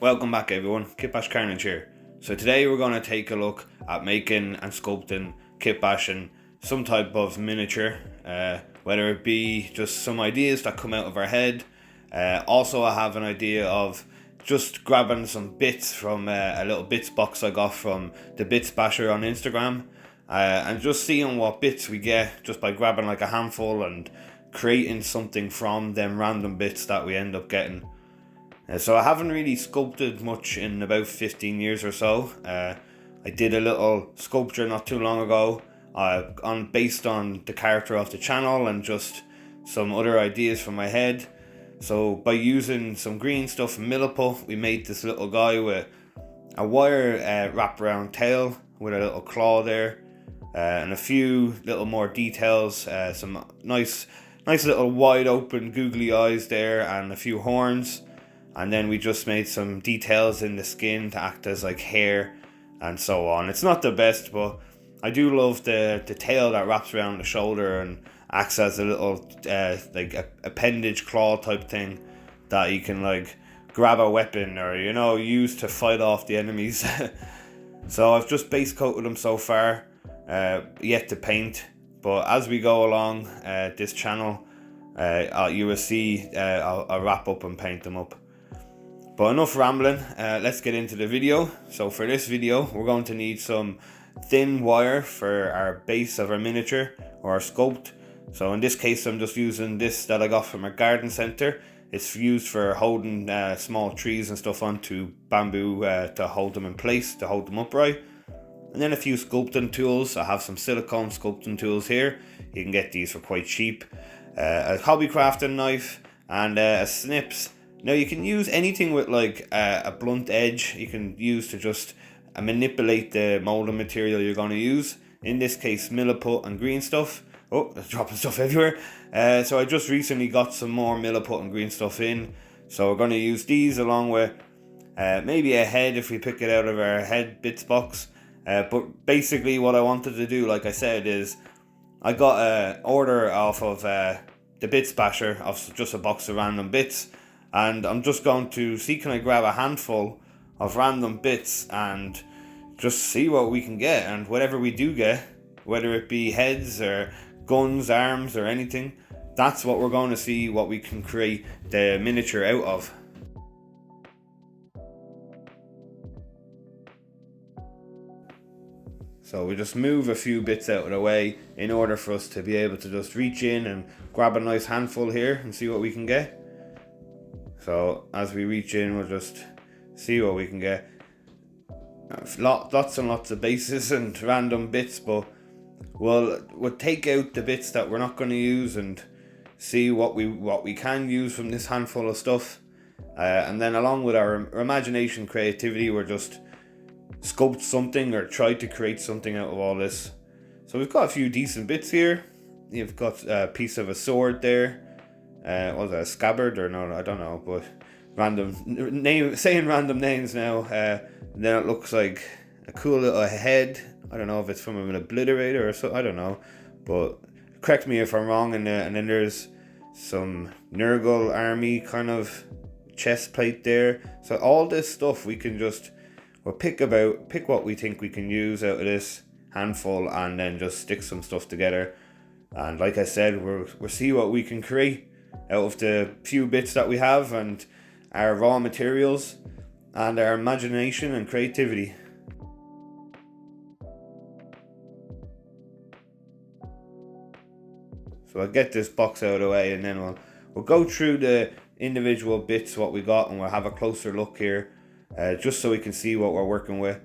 Welcome back everyone, KitbashCarnage here. So today we're going to take a look at making and sculpting kitbashing some type of miniature, whether it be just some ideas that come out of our head. Also I have an idea of just grabbing some bits from a little bits box I got from the Bits Basher on Instagram, and just seeing what bits we get just by grabbing like a handful and creating something from them random bits that we end up getting. So I haven't really sculpted much in about 15 years or so. I did a little sculpture not too long ago, based on the character of the channel and just some other ideas from my head. So by using some green stuff and milliput, we made this little guy with a wire wraparound tail with a little claw there, and a few little more details, some nice little wide open googly eyes there, and a few horns. And then we just made some details in the skin to act as like hair and so on. It's not the best, but I do love the tail that wraps around the shoulder and acts as a little like appendage claw type thing that you can like grab a weapon or use to fight off the enemies. So I've just base coated them so far, yet to paint. But as we go along this channel, you will see I'll wrap up and paint them up. But enough rambling, let's get into the video. So for this video, we're going to need some thin wire for our base of our miniature or our sculpt. So in this case, I'm just using this that I got from a garden centre. It's used for holding small trees and stuff onto bamboo to hold them in place, to hold them upright. And then a few sculpting tools. I have some silicone sculpting tools here. You can get these for quite cheap. A hobby crafting knife and a snips. Now you can use anything with like a blunt edge. You can use to just manipulate the molding material you're going to use. In this case, milliput and green stuff. Oh, there's dropping stuff everywhere. So I just recently got some more milliput and green stuff in. So we're going to use these along with maybe a head if we pick it out of our head bits box. But basically what I wanted to do, like I said, is I got an order off of the Bits Basher of just a box of random bits. And I'm just going to see, can I grab a handful of random bits and just see what we can get. And whatever we do get, whether it be heads or guns, arms or anything, that's what we're going to see what we can create the miniature out of. So we just move a few bits out of the way in order for us to be able to just reach in and grab a nice handful here and see what we can get. So as we reach in, we'll just see what we can get. Lots and lots of bases and random bits, but we'll take out the bits that we're not going to use and see what we can use from this handful of stuff. And then along with our imagination, creativity, we're just sculpt something or try to create something out of all this. So we've got a few decent bits here. You've got a piece of a sword there. Was it a scabbard or no? I don't know, but random name, saying random names now. Then it looks like a cool little head. I don't know if it's from an obliterator or so. I don't know, but correct me if I'm wrong. And then there's some Nurgle army kind of chest plate there. So all this stuff we can just pick what we think we can use out of this handful, and then just stick some stuff together. And like I said, we'll see what we can create out of the few bits that we have and our raw materials and our imagination and creativity. So I'll get this box out of the way, and then we'll go through the individual bits what we got, and we'll have a closer look here, just so we can see what we're working with.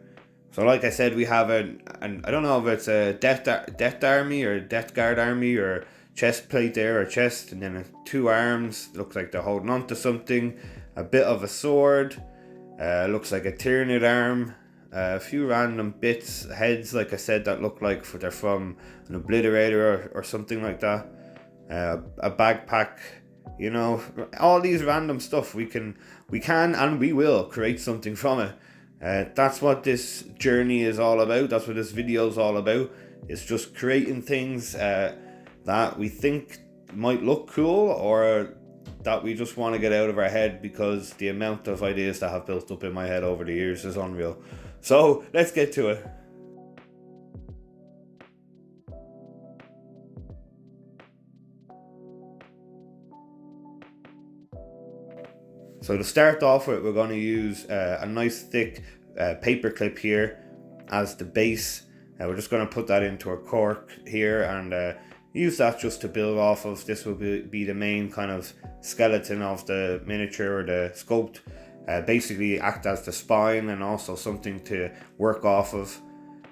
So like I said, we have an I don't know if it's a death army or Death Guard army or chest plate there, or chest, and then two arms, looks like they're holding on to something, a bit of a sword, looks like a Tyranid arm, a few random bits, heads like I said that look like they're from an obliterator or something like that, a backpack, all these random stuff. We can and we will create something from it. That's what this journey is all about. That's what this video is all about. It's just creating things that we think might look cool, or that we just want to get out of our head, because the amount of ideas that have built up in my head over the years is unreal. So let's get to it. So to start off with, we're going to use a nice thick paper clip here as the base. We're just going to put that into a cork here and use that just to build off of. This will be the main kind of skeleton of the miniature or the sculpt. Basically act as the spine and also something to work off of.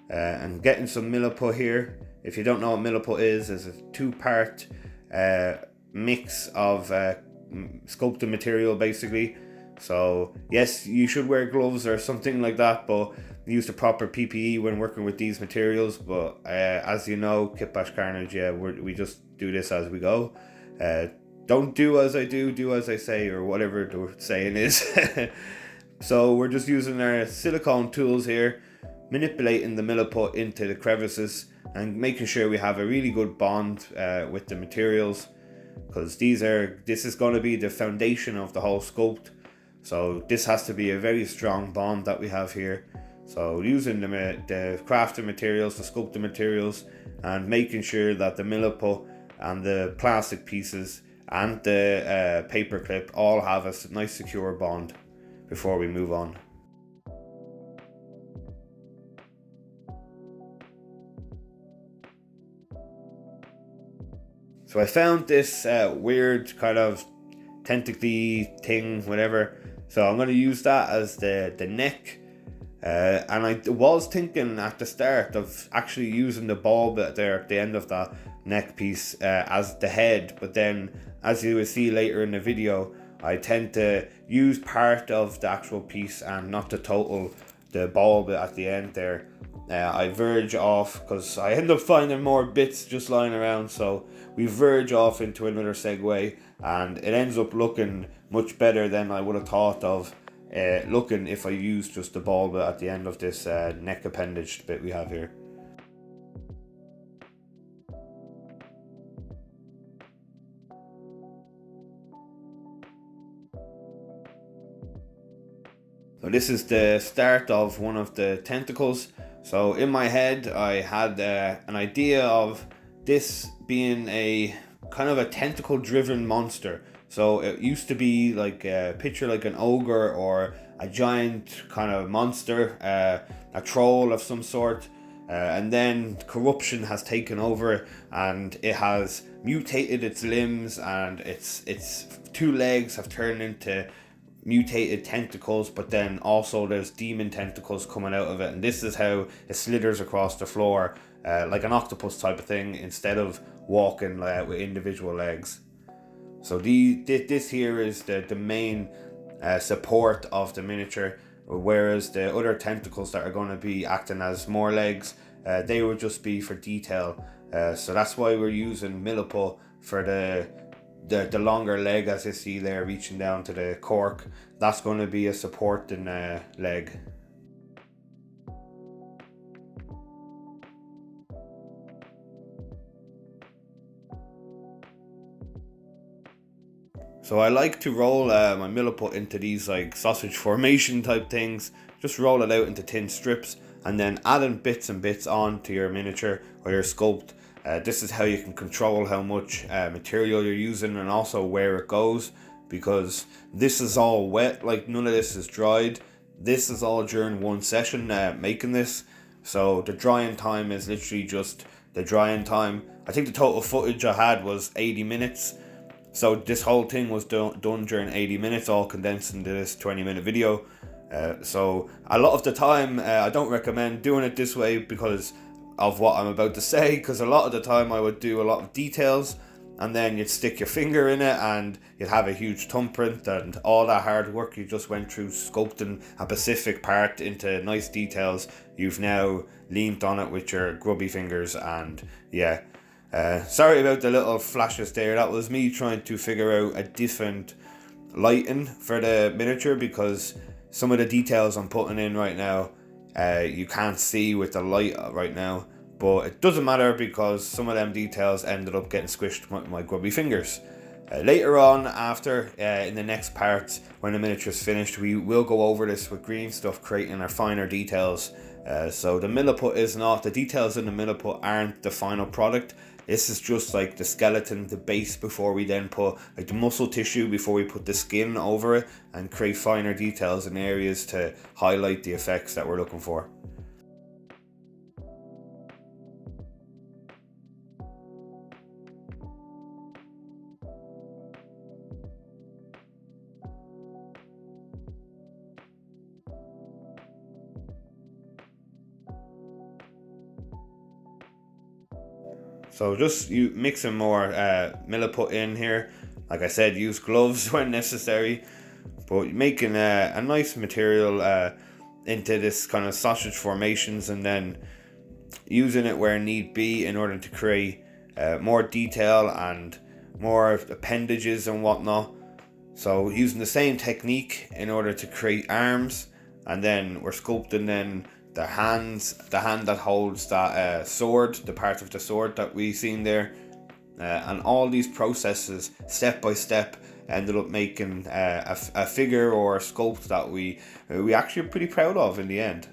And getting some milliput here. If you don't know what milliput is a 2-part mix of sculpting material basically. So yes, you should wear gloves or something like that, but use the proper PPE when working with these materials. But as you know, KitbashCarnage, we just do this as we go. Don't do as I do as I say, or whatever the saying is. So we're just using our silicone tools here, manipulating the milliput into the crevices and making sure we have a really good bond with the materials, because this is going to be the foundation of the whole sculpt. So this has to be a very strong bond that we have here. So using the crafting materials, the sculpting materials, and making sure that the milliput and the plastic pieces and the paper clip all have a nice secure bond before we move on. So I found this weird kind of tentacly thing, whatever. So I'm going to use that as the neck. And I was thinking at the start of actually using the ball bit there at the end of that neck piece as the head. But then, as you will see later in the video, I tend to use part of the actual piece and not the ball bit at the end there. I verge off because I end up finding more bits just lying around, so we verge off into another segue, and it ends up looking much better than I would have thought of looking if I used just the ball bit at the end of this neck appendage bit we have here. So this is the start of one of the tentacles. So in my head I had an idea of this being a kind of a tentacle driven monster. So it used to be like a picture like an ogre or a giant kind of monster, a troll of some sort, and then corruption has taken over and it has mutated its limbs, and its 2 legs have turned into mutated tentacles, but then also there's demon tentacles coming out of it, and this is how it slithers across the floor like an octopus type of thing, instead of walking with individual legs. So this here is the main support of the miniature, whereas the other tentacles that are going to be acting as more legs, they would just be for detail. So that's why we're using milliput for the longer leg, as you see there reaching down to the cork. That's going to be a supporting leg. So I like to roll my milliput into these like sausage formation type things. Just roll it out into thin strips and then adding bits and bits on to your miniature or your sculpt. This is how you can control how much material you're using and also where it goes, because this is all wet, like none of this is dried. This is all during one session making this, so the drying time is literally just the drying time. I think the total footage I had was 80 minutes, so this whole thing was done during 80 minutes, all condensed into this 20-minute video. So a lot of the time I don't recommend doing it this way because of what I'm about to say, because a lot of the time I would do a lot of details and then you'd stick your finger in it and you'd have a huge thumbprint, and all that hard work you just went through sculpting a specific part into nice details, you've now leaned on it with your grubby fingers. And yeah, sorry about the little flashes there. That was me trying to figure out a different lighting for the miniature, because some of the details I'm putting in right now you can't see with the light right now, but it doesn't matter because some of them details ended up getting squished with my grubby fingers. Later on, after in the next parts, when the miniature is finished, we will go over this with green stuff, creating our finer details. So the milliput is not, the details in the milliput aren't the final product. This is just like the skeleton, the base, before we then put like the muscle tissue, before we put the skin over it and create finer details in areas to highlight the effects that we're looking for. So just you mixing more milliput in here. Like I said, use gloves when necessary, but making a nice material into this kind of sausage formations, and then using it where need be in order to create more detail and more appendages and whatnot. So using the same technique in order to create arms, and then we're sculpting then the hands, the hand that holds that sword, the part of the sword that we seen there, and all these processes step by step ended up making a figure or a sculpt that we actually are pretty proud of in the end.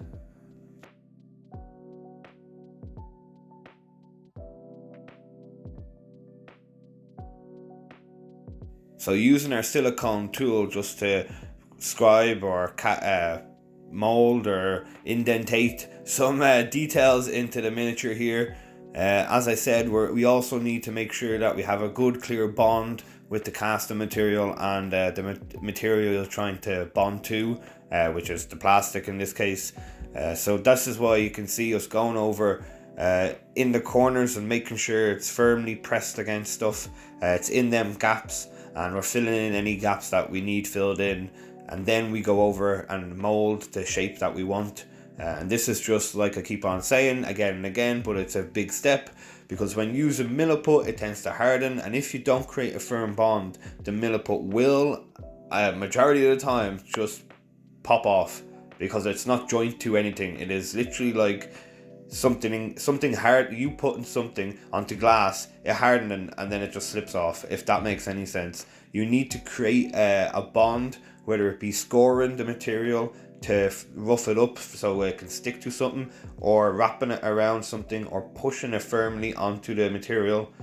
So using our silicone tool just to scribe or mold or indentate some details into the miniature here. As I said, we also need to make sure that we have a good clear bond with the casting material and the material you're trying to bond to, which is the plastic in this case. So this is why you can see us going over in the corners and making sure it's firmly pressed against stuff. It's in them gaps, and we're filling in any gaps that we need filled in, and then we go over and mold the shape that we want. And this is just like I keep on saying again and again, but it's a big step, because when using milliput it tends to harden, and if you don't create a firm bond, the milliput will majority of the time just pop off, because it's not joint to anything. It is literally like something hard, you putting something onto glass, it hardening, and then it just slips off, if that makes any sense. You need to create a bond, whether it be scoring the material to rough it up so it can stick to something, or wrapping it around something, or pushing it firmly onto the material,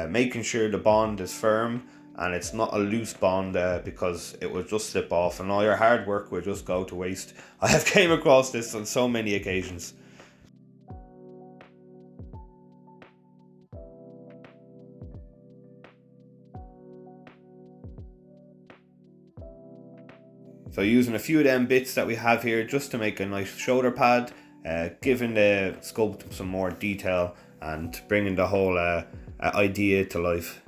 making sure the bond is firm and it's not a loose bond, because it will just slip off and all your hard work will just go to waste. I have came across this on so many occasions. So using a few of them bits that we have here just to make a nice shoulder pad, giving the sculpt some more detail and bringing the whole idea to life.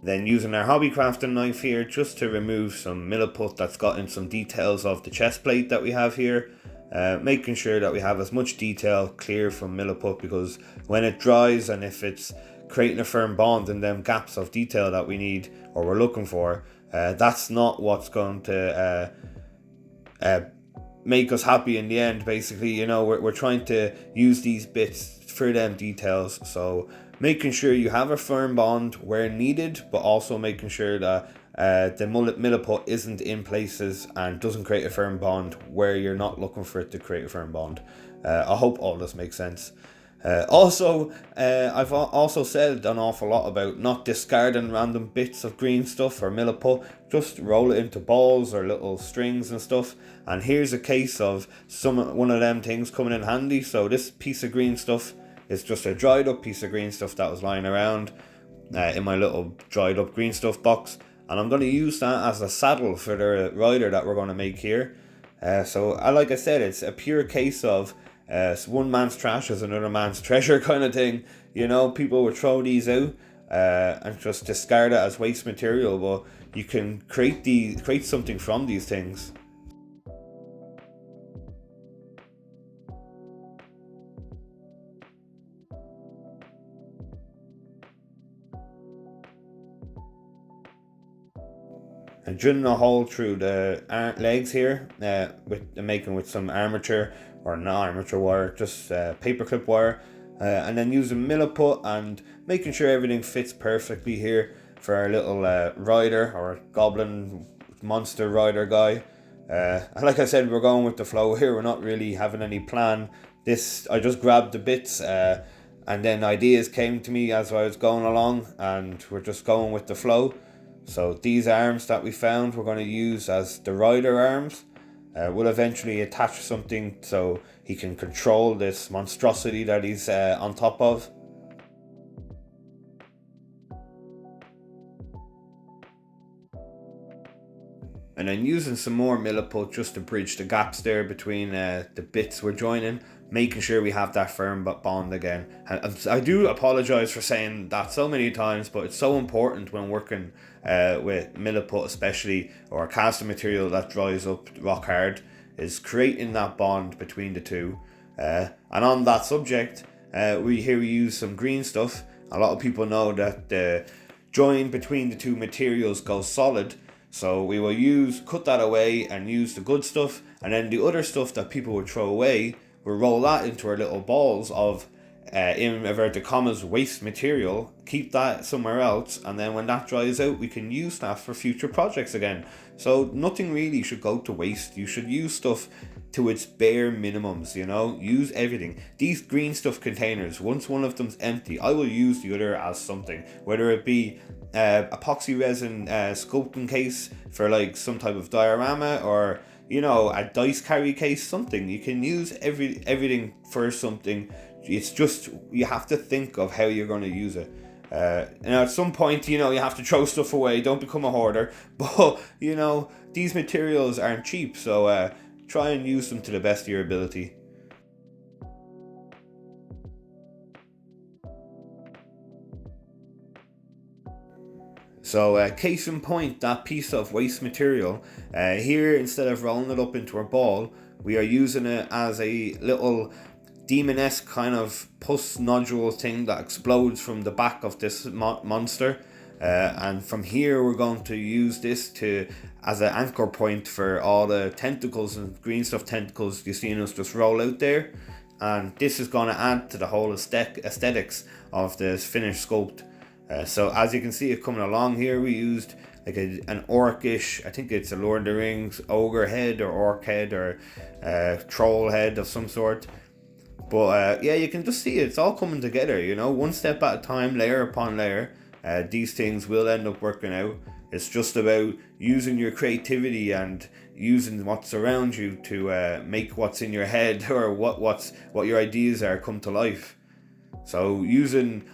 Then using our hobby crafting knife here just to remove some milliput that's gotten some details of the chest plate that we have here. Making sure that we have as much detail clear from milliput, because when it dries and if it's creating a firm bond in them gaps of detail that we need or we're looking for, that's not what's going to make us happy in the end. Basically, you know, we're trying to use these bits for them details, so making sure you have a firm bond where needed, but also making sure that the milliput isn't in places and doesn't create a firm bond where you're not looking for it to create a firm bond. I hope all this makes sense. I've also said an awful lot about not discarding random bits of green stuff or milliput. Just roll it into balls or little strings and stuff. And here's a case of one of them things coming in handy. So this piece of green stuff is just a dried up piece of green stuff that was lying around in my little dried up green stuff box. And I'm going to use that as a saddle for the rider that we're going to make here. Like I said, it's a pure case of one man's trash is another man's treasure kind of thing. You know, people would throw these out and just discard it as waste material, but you can create something from these things. And drilling a hole through the legs here, with some armature, or not armature wire, just paperclip wire, And then using milliput and making sure everything fits perfectly here for our little rider or goblin monster rider guy. And like I said, we're going with the flow here. We're not really having any plan. I just grabbed the bits and then ideas came to me as I was going along, and we're just going with the flow. So these arms that we found we're going to use as the rider arms. We'll eventually attach something so he can control this monstrosity that he's on top of. And then using some more milliput just to bridge the gaps there between the bits we're joining, making sure we have that firm bond again. And I do apologise for saying that so many times, but it's so important when working with milliput especially, or casting material that dries up rock hard, is creating that bond between the two. And on that subject, we use some green stuff. A lot of people know that the join between the two materials goes solid. So we will cut that away and use the good stuff, and then the other stuff that people would throw away, we'll roll that into our little balls of, in inverted commas, waste material, keep that somewhere else, and then when that dries out, we can use that for future projects again. So nothing really should go to waste. You should use stuff to its bare minimums, use everything. These green stuff containers, once one of them's empty, I will use the other as something, whether it be epoxy resin sculpting case for like some type of diorama, or a dice carry case, something. You can use everything for something. It's just you have to think of how you're going to use it. At some point, you have to throw stuff away. Don't become a hoarder. But these materials aren't cheap, so try and use them to the best of your ability. So case in point, that piece of waste material, here instead of rolling it up into a ball, we are using it as a little demon-esque kind of pus nodule thing that explodes from the back of this monster. And from here we're going to use this as an anchor point for all the tentacles and green stuff tentacles you've seen us just roll out there. And this is going to add to the whole aesthetics of this finished sculpt. So as you can see it coming along here, we used like an orcish, I think it's a Lord of the Rings ogre head or orc head or troll head of some sort. But yeah, you can just see it's all coming together, one step at a time, layer upon layer. These things will end up working out. It's just about using your creativity and using what's around you to make what's in your head or what your ideas are come to life. So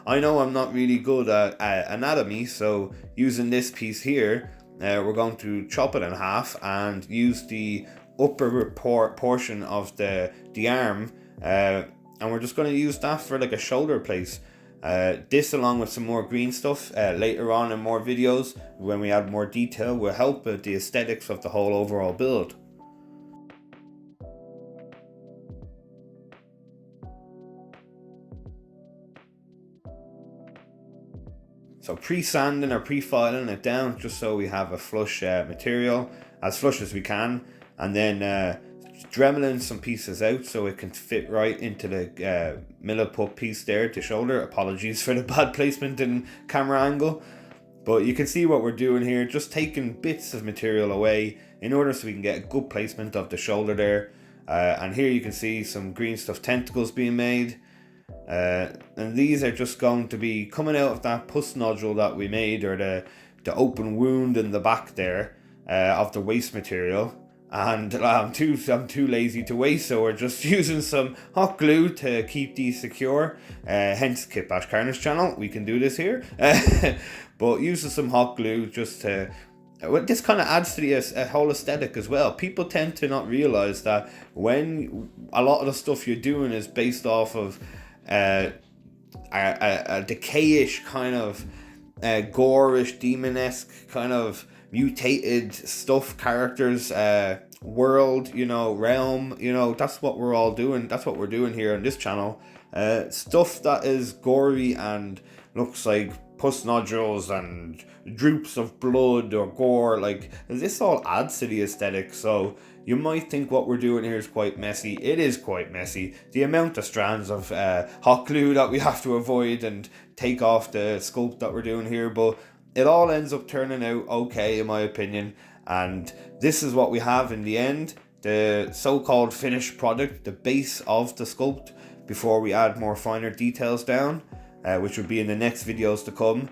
I know I'm not really good at anatomy, so using this piece here, we're going to chop it in half and use the upper portion of the arm, and we're just going to use that for like a shoulder place. This, along with some more green stuff later on in more videos when we add more detail, will help with the aesthetics of the whole overall build. So pre-sanding or pre-filing it down just so we have a flush material, as flush as we can, and then dremeling some pieces out so it can fit right into the milliput piece there, the shoulder. Apologies for the bad placement and camera angle, but you can see what we're doing here, just taking bits of material away in order so we can get a good placement of the shoulder there. And here you can see some green stuff tentacles being made. And these are just going to be coming out of that pus nodule that we made, or the open wound in the back there of the waste material. And I'm too lazy to waste, so we're just using some hot glue to keep these secure. Hence KitbashCarnage channel, we can do this here. But using some hot glue just to... This kind of adds to the whole aesthetic as well. People tend to not realize that when a lot of the stuff you're doing is based off of a decayish kind of gore-ish, demon-esque kind of mutated stuff, characters, world, realm, that's what we're all doing. That's what we're doing here on this channel. Stuff that is gory and looks like pus nodules and droops of blood or gore. Like, this all adds to the aesthetic. So you might think what we're doing here is quite messy. It is quite messy. The amount of strands of hot glue that we have to avoid and take off the sculpt that we're doing here, but it all ends up turning out okay in my opinion. And this is what we have in the end, the so-called finished product, the base of the sculpt, before we add more finer details down, which will be in the next videos to come.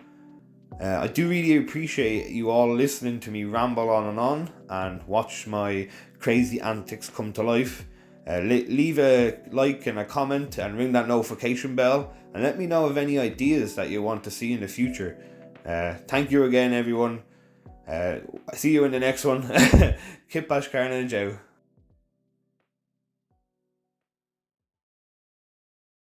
I do really appreciate you all listening to me ramble on and watch my crazy antics come to life. Leave a like and a comment and ring that notification bell, and let me know of any ideas that you want to see in the future. Thank you again, everyone. See you in the next one. KitbashCarnage out.